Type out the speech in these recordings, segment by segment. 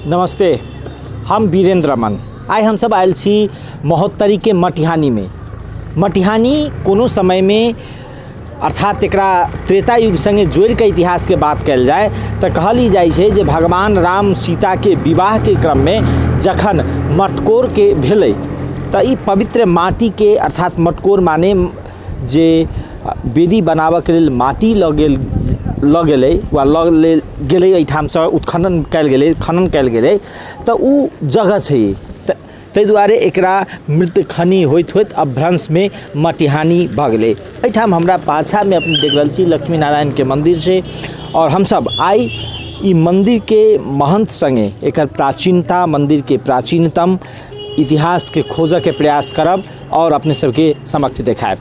नमस्ते, हम वीरेंद्र रमन। आइ हम सब आयल छी महोत्तरी के मटिहानी में। मटिहानी कोनो समय में अर्थात एकरा त्रेता युग संगे जोड़ के इतिहास के बात कल जाए तो कहली जाइ छै जे भगवान राम सीता के विवाह के क्रम में जखन मटकोर के भेलै तो ई पवित्र माटी के अर्थात मटकोर माने जे वेदी बनाबऽ के लेल माटी लऽ गेलै वा लऽ गेलै एहिठाम से उत्खनन कयल गेलै खनन कयल गेलै तो उ जगह छै। ताहि दुआरे एकरा मृत खनी होइत होइत अभ्रंश में मटिहानी भऽ गेलै। एहिठाम हमरा पाछा में अपने देख रहल छी लक्ष्मी नारायण के मंदिर छै और हम सब आई ई मंदिर के महंत संगे एकर प्राचीनता, मंदिर के प्राचीनतम इतिहास के खोजऽ के प्रयास करब और अपने सबके समक्ष देखायब।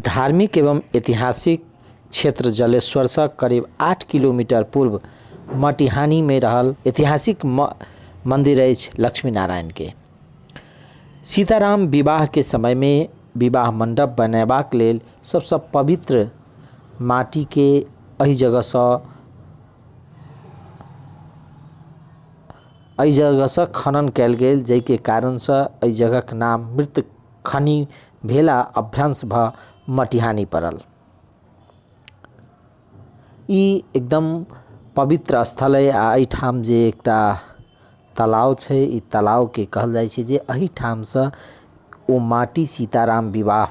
धार्मिक एवं ऐतिहासिक क्षेत्र जलेश्वर से करीब 8 किलोमीटर पूर्व मटिहानी में रहल ऐतिहासिक मंदिर अछि लक्ष्मी नारायण के। सीताराम विवाह के समय में विवाह मंडप बनेबाक लेल सबसे पवित्र माटी के एहि जगह से खनन कयल गेल, जै के कारण से एहि जगह के नाम मृत खनी भेला अभ्रंश भ मटिहानी पड़ल। ई एकदम पवित्र स्थल है। एहिठाम जे एकटा तालाब छै, ई तालाब के कहल जाइ छै जे एहिठाम से ओ माटी सीताराम विवाह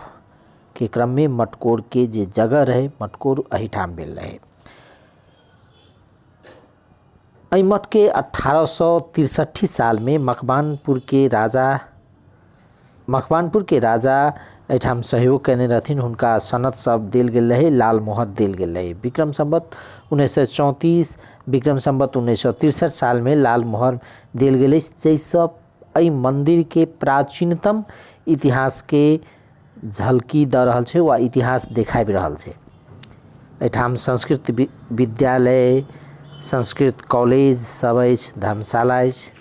के क्रम में मटकोर के जे जगह रहे, मटकोर एहिठाम भेल रहे। एहि मठ के 1863 साल में मकवानपुर के राजा एठाम सहयोग करने रहथिन। हुनका सनद सब देल गेल रहे, लाल मोहर देल गेल रहे। विक्रम संवत 1934 विक्रम संवत 1963 साल में लाल मोहर देल गेल, जैसे एहि मंदिर के प्राचीनतम इतिहास के झलकी द रहल छै वा इतिहास देखाबि रहल छै। एठाम संस्कृत विद्यालय, संस्कृत कॉलेज सब अछि, धर्मशाला अछि।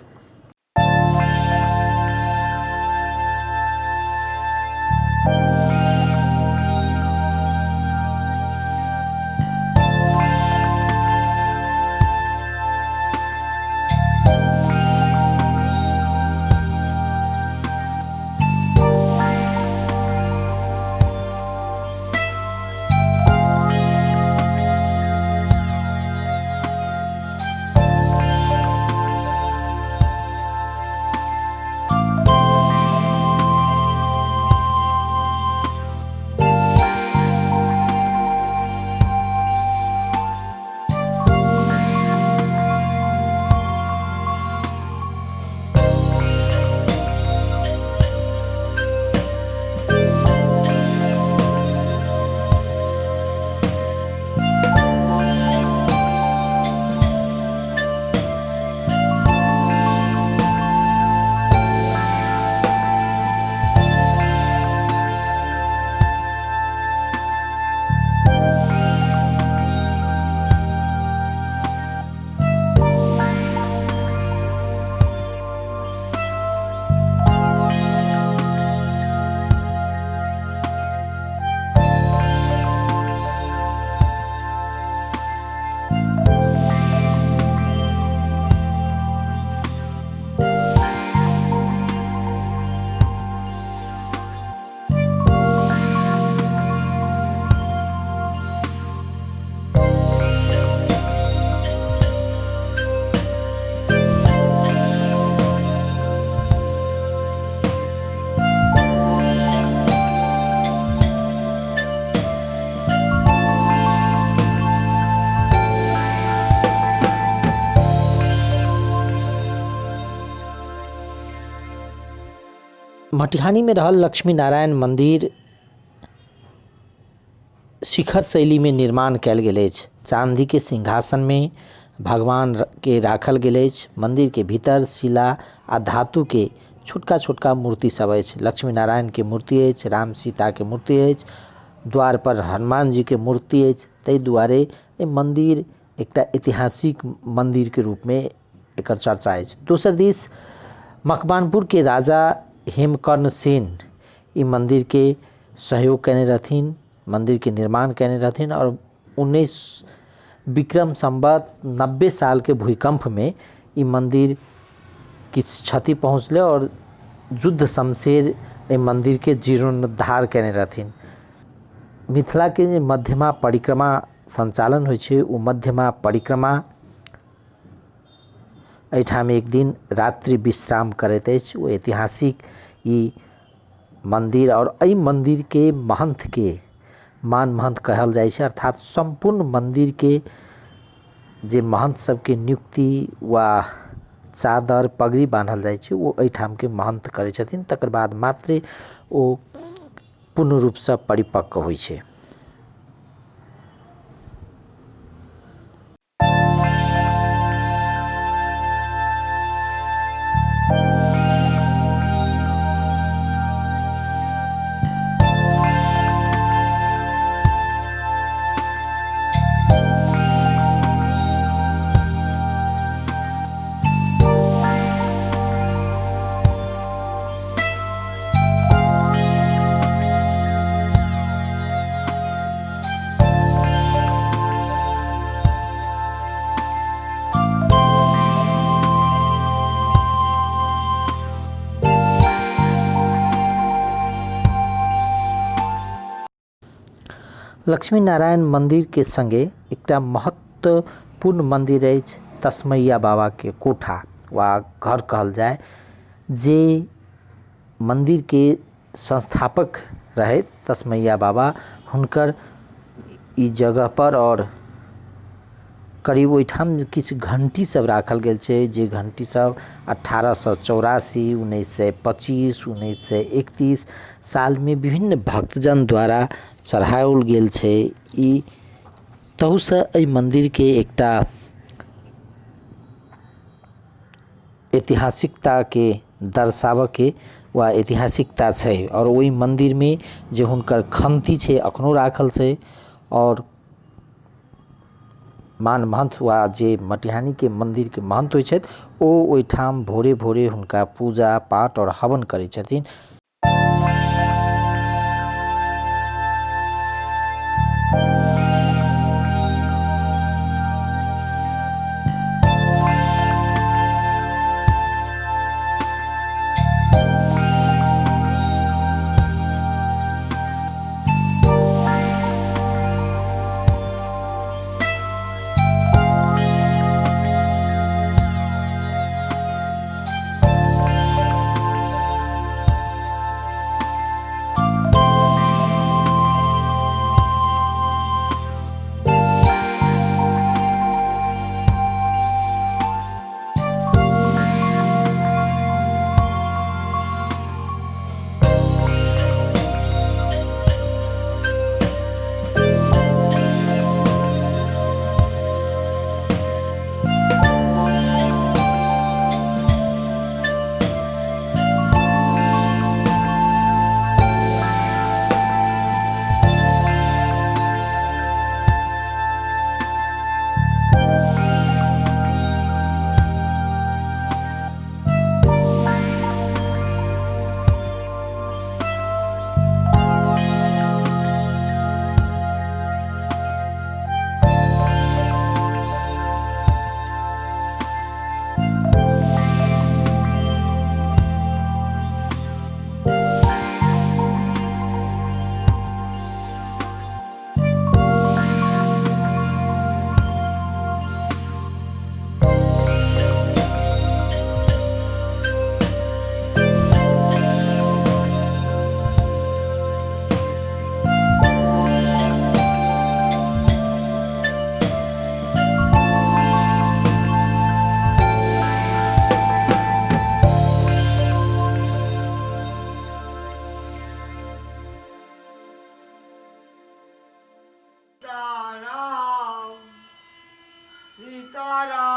मटिहानी में रहल लक्ष्मी नारायण मंदिर शिखर शैली में निर्माण कयल गेल अछि। चांदी के सिंहासन में भगवान के राखल गेल अछि। मंदिर के भीतर शिला आ धातु के छोटका छोटका मूर्ति सब अछि। लक्ष्मी नारायण के मूर्ति अछि, राम सीता के मूर्ति अछि, द्वार पर हनुमान जी के मूर्ति अछि। ताहि दुआरे ए मंदिर एकटा ऐतिहासिक मंदिर के रूप में एकर चर्चा अछि। दोसर दिस मकवानपुर के राजा हेमकर्ण सेन ई मंदिर के सहयोग कयने रहथिन, मंदिर के निर्माण कयने रहथिन और 19 विक्रम संवत 90 साल के भूकंप में ई मंदिर किछ क्षति पहुँचले और युद्ध शमशेर ए मंदिर के जीर्णोद्धार कयने रहथिन। मिथिला के जे मध्यमा परिक्रमा संचालन होइ छै, ओ मध्यमा परिक्रमा एहिठाम एक दिन रात्रि विश्राम करैत अछि। ओ ऐतिहासिक ई मंदिर और एहि मंदिर के महंत के मान महंत कहल जाइ छै, अर्थात संपूर्ण मंदिर के जे महंत सबके नियुक्ति वा चादर पगड़ी बांधल जाइ छै ओ एहिठाम के महंत करै छथिन। तकर बाद मात्रे ओ पूर्ण रूप से परिपक्व होइ छै। लक्ष्मी नारायण मंदिर के संगे एकटा महत्वपूर्ण मंदिर अछि तस्मैया बाबा के कोठा वा घर कहल जाय, जे मंदिर के संस्थापक रहे तस्मैया बाबा। हुनकर ई जगह पर और करीब ओहिठाम किछु घंटी सब राखल गेल छै, जे घंटी सब 1884, 1925, 1931 साल में विभिन्न भक्तजन द्वारा चढ़ाओल गेल छै। ई तहु से एहि मंदिर के एकटा ऐतिहासिकता के दर्शाव के वा ऐतिहासिकता छै और ओहि मंदिर में जे हुनकर खंती छै अखनो राखल छै और मान महंत वा जे मटिहानी के मंदिर के महंत होइ छथि ओ ओहिठाम भोरे भोरे हुनका पूजा पाठ और हवन करै छथिन।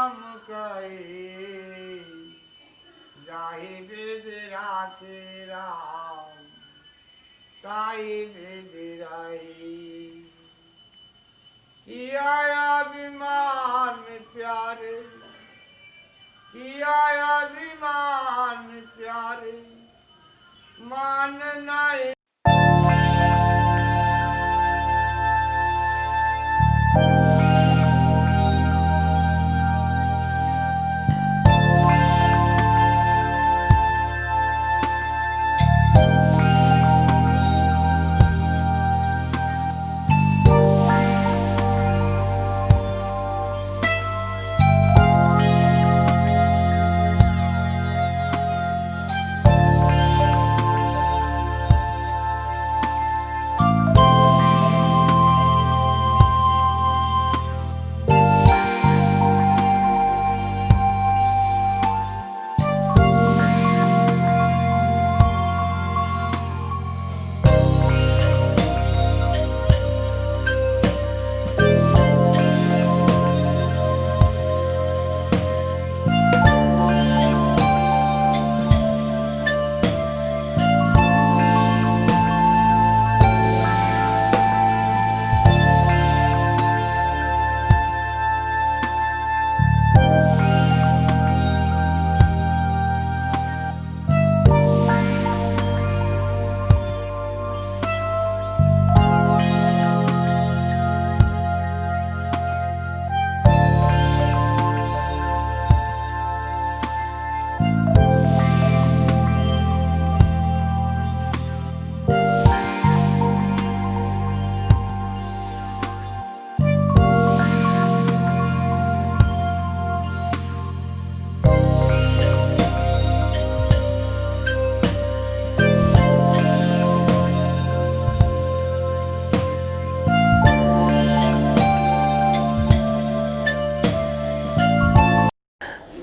राम कहे जाहि वेद राखे राम ताहि वेद राही किया अभिमान प्यारे किया अभिमान प्यारे मान नहीं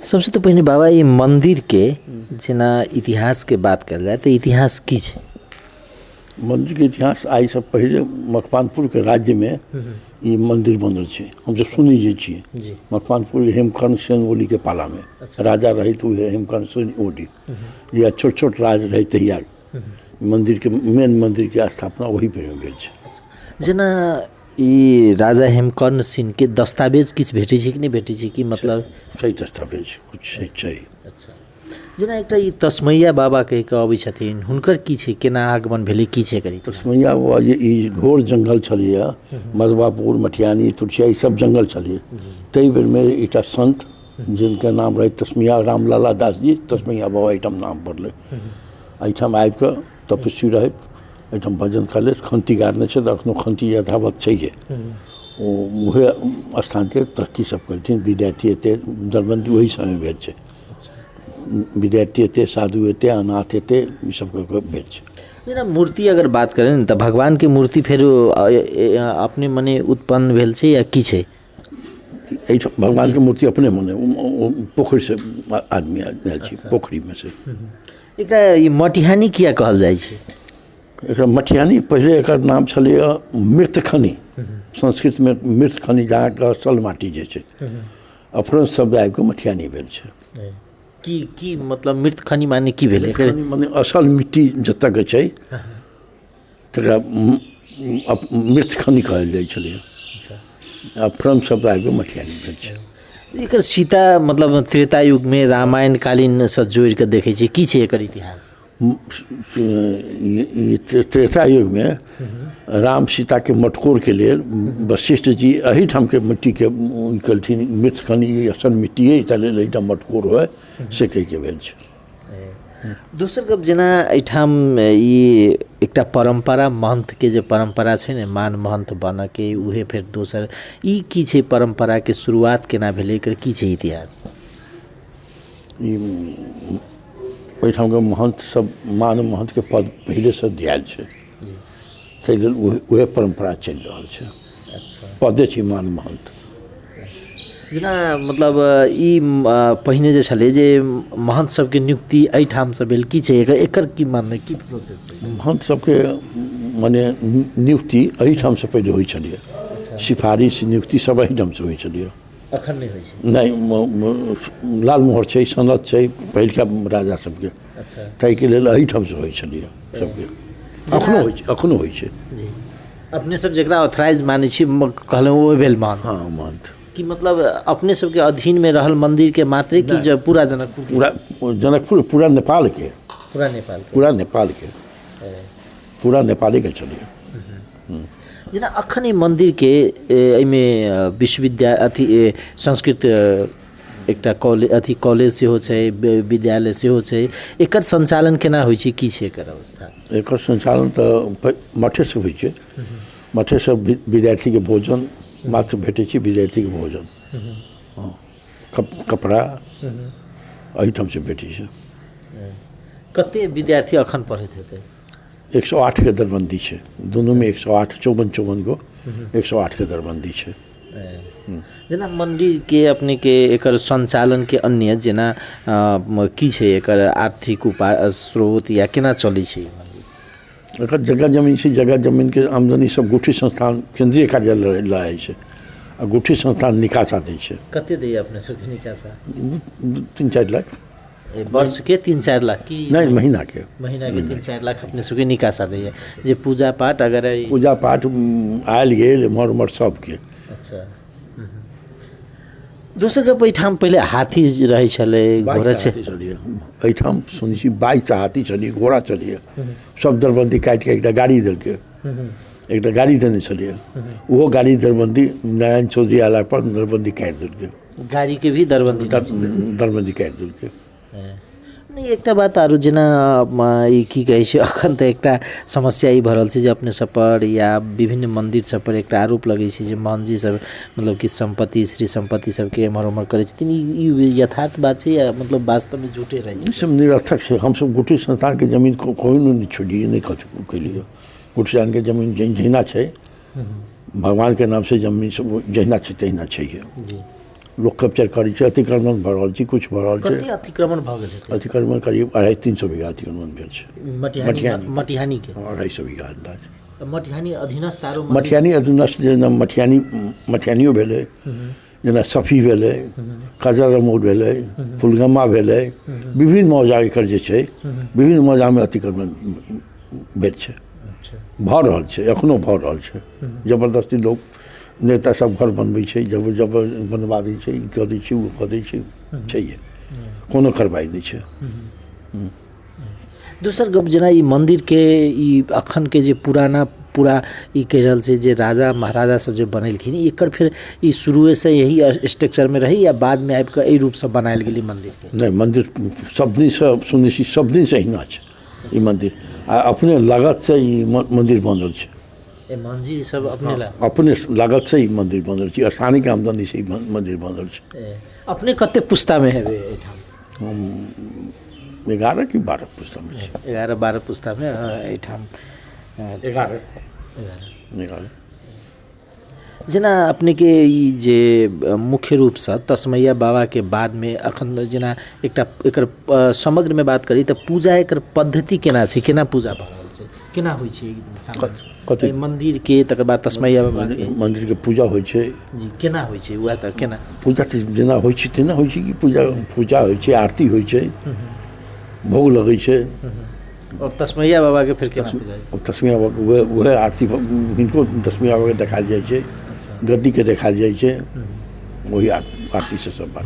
सबसे तो पहले बाबा ये मंदिर के जेना इतिहास के बात कर जाए तो इतिहास की है? मंदिर के इतिहास आई सब पहले मकवानपुर के राज्य में ये मंदिर बनल है। हम जब सुनी जे छे मकवानपुर हेमकर्ण सेन ओली के पाला में राजा रहे तो हेमकर्ण सेन ओली या छोट छोट राज रहे तहिया मंदिर के मेन मंदिर के स्थापना वही पे भेल छै। जेना ई राजा हेमकर्ण सिंह के दस्तावेज किछ भेटै छै कि नहीं भेटै छै कि मतलब सही दस्तावेज कुछ सही छै। अच्छा जेना एकटा ई तस्मैया बाबा कहि कऽ अबै छथिन हुनकर की छै केना आगमन भेलै की छै करी? तस्मैया बाबा ये ई घोर जंगल छलिए मधवापुर मटियानी तुलसिया ई सब जंगल छलिए तई बेर में एकटा संत जिनका नाम रहे तस्मैया रामलाला दास जी तस्मैया बाबा एहिठाम नाम पड़लै। एहिठाम आबि कऽ तपस्वी रहे एहिठाम भजन कले खंती गाड़ने छै तऽ अखनो खंती यथावत छैहे। उहे स्थान के तरक्की सब करथिन विद्यार्थी एते दरबंदी वही समय भेल छै। विद्यार्थी एते साधु एते अनाथ एते ई सब के भेल छै। जेना मूर्ति अगर बात करें न तऽ भगवान के मूर्ति फेर अपने मने उत्पन्न भेल छै या की छै? भगवान के मूर्ति अपने मने पोखरि से आदमी आयल छै पोखरी में से। एकटा ई मटिहानी किया कहल जाइ छै? एकरा मटिहानी पहले एकर नाम छलै मृतखनी संस्कृत में मृतखनी जहाँ के असल माटी जे छै अपना शब्द आबि कऽ मटिहानी भेल छै। की मतलब मृतखनी माने की भेलै? माने असल मिट्टी जतऽ के छै तकरा मृतखनी कहल जाइ छलै। अपना शब्द आबि कऽ मटिहानी भेल छै। एकर सीता मतलब त्रेता युग में रामायण कालीन से जोड़ि कऽ देखै छी की छै एकर इतिहास? त्रेता युग में राम सीता के मटकोर के लिए वशिष्ठ जी एहिठाम के मिट्टी के कहलथिन मृतखनी असल मिट्टी है एहिठाम मटकोर हुए से कहि के भेल छै। दोसर गप जेना एहिठाम ई एकटा परंपरा महंत के जे परंपरा छै ने मान महंत बनऽ के उहे फेर दोसर ई की छै परंपरा के शुरुआत केना भेलै एकर की छै इतिहास? ओहिठाम के महंत सब मान महंत के पद पहले से दियाल छै ताहि लेल उहे परंपरा चलि रहल छै। पदे छै मान महंत। जेना मतलब ई पहिने जे छलै जे महंत सबके नियुक्ति एहिठाम से भेल की छै एकर की मानना की प्रोसेस छै? महंत सबके माने नियुक्ति एहिठाम से पहले होइ छलिए। सिफारिश नियुक्ति सब एहिठाम से होइ छलिए। अखन नहीं होइ छै नहीं लालमोहर छै, सनत छै पहिलका राजा सबके, अच्छा ताहिके लेल एहिठामसँ होइ छलिए सबके। अखनो होइ छै जी। अपने सब जकरा ऑथराइज मानै छी कहलहुँ ओ भेल मान, हाँ मान कि मतलब अपने सबके अधीन में रहल मंदिर के मात्रे कि जो पूरा जनकपुर के? पूरा जनकपुर, पूरा नेपाल के, पूरा नेपाल के, पूरा नेपाल के, पूरा नेपाली के चलिए। जेना अखन ई मंदिर के एहिमे विश्वविद्यालय अथी संस्कृत एकटा कॉलेज अथी कॉलेज सेहो छै, विद्यालय सेहो छै, एकर संचालन केना होइ छै, की छै एकर अवस्था? एकर संचालन तऽ मठे से होइ छै, मठे से विद्यार्थी के भोजन मात्र भेटै छै, विद्यार्थी के भोजन, हाँ कपड़ा एहिठाम से भेटै छै। कते विद्यार्थी अखन पढ़ैत हेतै? 108 के दरबंदी छै, दोनों में 108 54 गो 108 के दरबंदी छै। जेना मंदिर के अपने के एकर संचालन के अन्य जेना की छै एकर आर्थिक स्रोत या केना चलै छै मंदिर? एकर जगह जमीन छै, जगह जमीन के आमदनी सब गुठी संस्थान केंद्रीय कार्यालय लाए छै, आ गुठी संस्थान निकासा दै छै। कते दै अपने सबके निकासा? 3-4 लाख वर्ष के 3-4 लाख की नहीं, महीना के 3-4 लाख अपने सबके निकासा दैए, जे पूजा पाठ अगर पूजा पाठ आयल गेल एम्हर उम्हर सबके। अच्छा दोसर के एहिठाम पहिले हाथी रहै छलै, घोड़ा छै, एहिठाम सुनै छी 22 हाथी छलिए, घोड़ा छलिए, सब दरबंदी काटि के एकटा गाड़ी देलकै, एकटा गाड़ी देने छलिए, ओहो गाड़ी दरबंदी नारायण चौधरी आला पर दरबंदी काटि देलकै, गाड़ी के भी दरबंदी काटि देलकै। नहीं एकटा बात आरो जेना ई की कहै छै अखन तऽ एकटा समस्या ई भरल छै जे अपने सब पर या विभिन्न मंदिर सब पर एकटा आरोप लगै छै जे महंजी सब मतलब कि संपत्ति श्री संपत्ति सबके एम्हर उम्हर करै छथिन, ई यथार्थ बात छै या मतलब वास्तव में झूठे रहै छै? ई सब निरर्थक छै, हमसब गुठी संस्थान के जमीन कोई नहीं छोड़िए, नहीं कथी केलिए, गुठी संस्थान के जमीन जहिना छै, भगवान के नाम से जमीन सब जहिना छै तहिना छैहे। लोग कब्जा करै छै, अतिक्रमण भऽ रहल छै, कुछ भऽ रहल छै। कते अतिक्रमण भऽ गेल हेतै? अतिक्रमण करीब 250-300 बीघा अतिक्रमण भेल छै मटिहानी के, 250 बीघा अंदाज। मटिहानी अधीनस्थ आरो मटिहानी अधीनस्थ जेना मटिहानियो भेलै, जेना सफी भेलै, खजर मोड़ भेलै, फुलगम्मा भेलै, विभिन्न मौजा एकर जे छै, विभिन्न मौजामे अतिक्रमण भेल छै, भऽ रहल छै, एखनो भऽ रहल छै। जबरदस्ती लोग नेता सब घर बनबै छै, जब बनवा दै छै, ई कऽ दै छै, ओ कऽ दै छै, छैहे, कोनो कार्रवाई नहीं छै। दोसर गप जेना ई मंदिर के ई अखन के जे पूरा ई कह रहल छै जे राजा महाराजा सब जे बनेलखिन, एकर फिर ई शुरुए से यही स्ट्रक्चर में रही या बाद में आबि कऽ एहि रूप से बनायल गेली मंदिर के? नहीं, मंदिर सब दिन से सुनै छी, सब दिन से हिना छै ई मंदिर, आ अपने लागत से ई मंदिर बनल छै। मंजी सब अपने लागत से ही मंदिर बनल छै, स्थानीय आमदनी से ही मंदिर बनल छै। अपने कते पुस्ता में हेबे एठाम? 11 कि 12 पुस्ता में छै। 11-12 पुस्ता में एठाम 11। जेना अपने के ई जे मुख्य रूप से तस्मैया बाबा के बाद में अखन जेना एकटा एकर समग्र में बात करी तऽ पूजा एकर पद्धति केना छै, केना पूजा भऽ रहल छै, केना होइ छै मंदिर के, तकर बाद तस्मैया बाबा के मंदिर के पूजा होइ छै जी, केना होइ छै वएह तऽ केना पूजा तऽ जेना होइ छै तेना होइ छै कि पूजा होइ छै, आरती होइ छै, भोग लगै छै। और तस्मैया बाबा के फिर केना पूजा? तस्मैया बाबा वह आरती हिनको तस्मैया बाबा के देखायल जाइ छै, गद्दी के देखायल जाइ छै, वही आरती से सब बात